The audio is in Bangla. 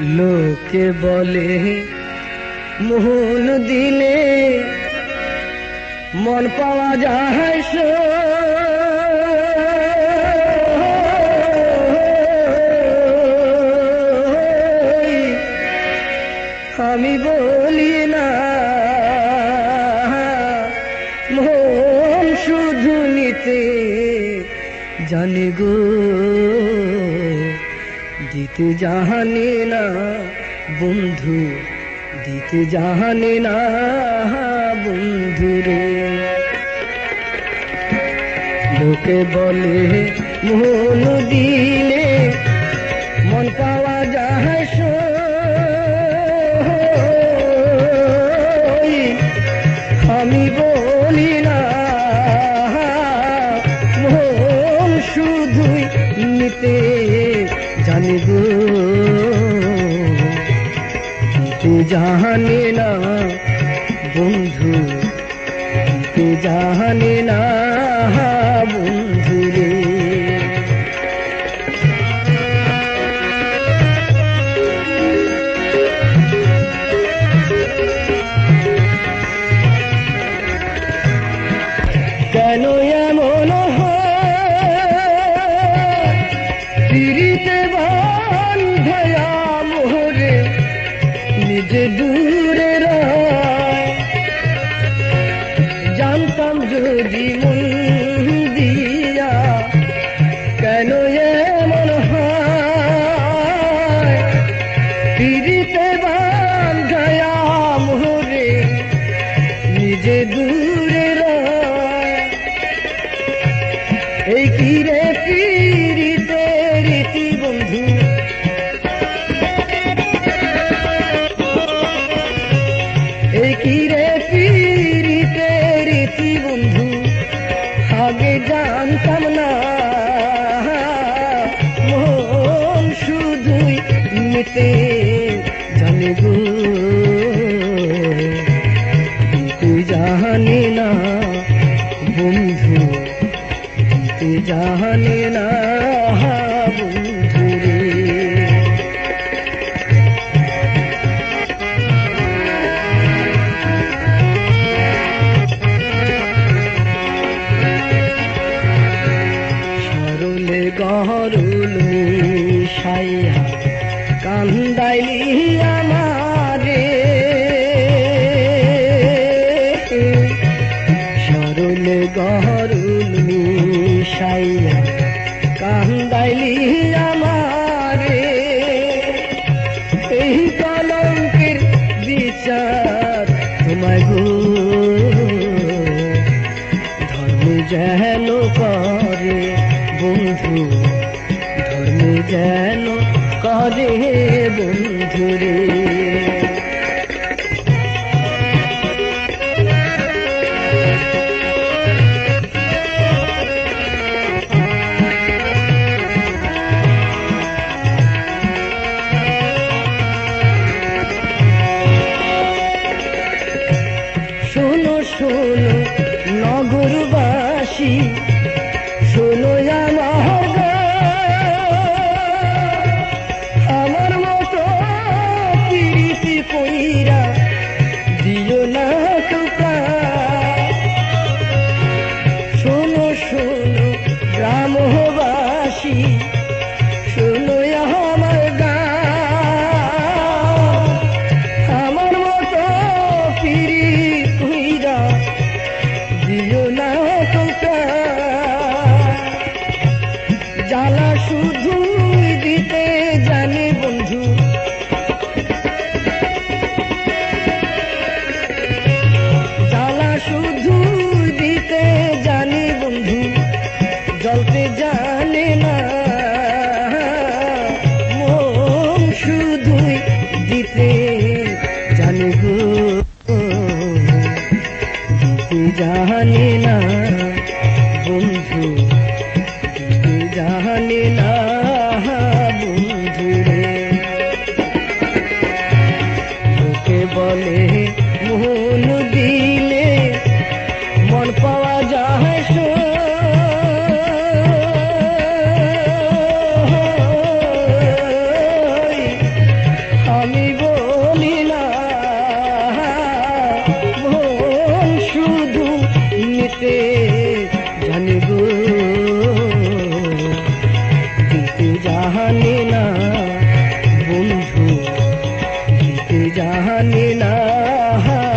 লোকে বলে মোহন দিলে মন পাওয়া যায় আমি বলি না মন শুধু নিতে জানি গো, দিতে জানি না বন্ধু, দিতে জানি না বন্ধুরে। লোকে বলে মন দিলে মন পাওয়া যায় আমি বলি না মন শুধুই নিতে জানি গো, দিতে জানি না বন্ধু, দিতে জানি না বন্ধুরে। কেন এমন পিরিতে বাঁধে মোহরে নিজে দূরে রয়, জানতাম যদি মন দিয়া কেন এমন হয়, পিরিতে বাঁধে মোহরে নিজে দূরে রয়। এই কি রে পিরিতে রীতি বন্ধু, এই কি রে পিরিতে রীতি বন্ধু, আগে জানতাম না মন শুধুই নিতে জানি গো, দিতে জানি না বন্ধু, দিতে জানি না বন্ধুরে। সরলে গহরুল মিশাইয়া কান্দাইলি আমারে, সরলে গহরুল মিশাইয়া কান্দাইলি আমারে। এই কলঙ্কের বিচার তোমায় গো, ধর্ম যেন করে বন্ধু, ধর্ম যেন করে বন্ধুরে। শোনো শোনো নগরবাসী, শোনো আমার মতো প্রীতি কইরা দিও না টুকা। শোনো শোনো গ্রামবাসী, শোনো আমার গান, আমার মতো প্রীতি কইরা দিও না টুকা। জ্বালা শুধু দিতে জানি বন্ধু, জ্বালা শুধু দিতে জানি বন্ধু, জ্বলতে জানি না মন শুধুই দিতে জানি গো, দিতে জানি না বন্ধু, দিতে জানি না বন্ধুরে। লোকে বলে মোহন দিলে মন পাওয়া যায় না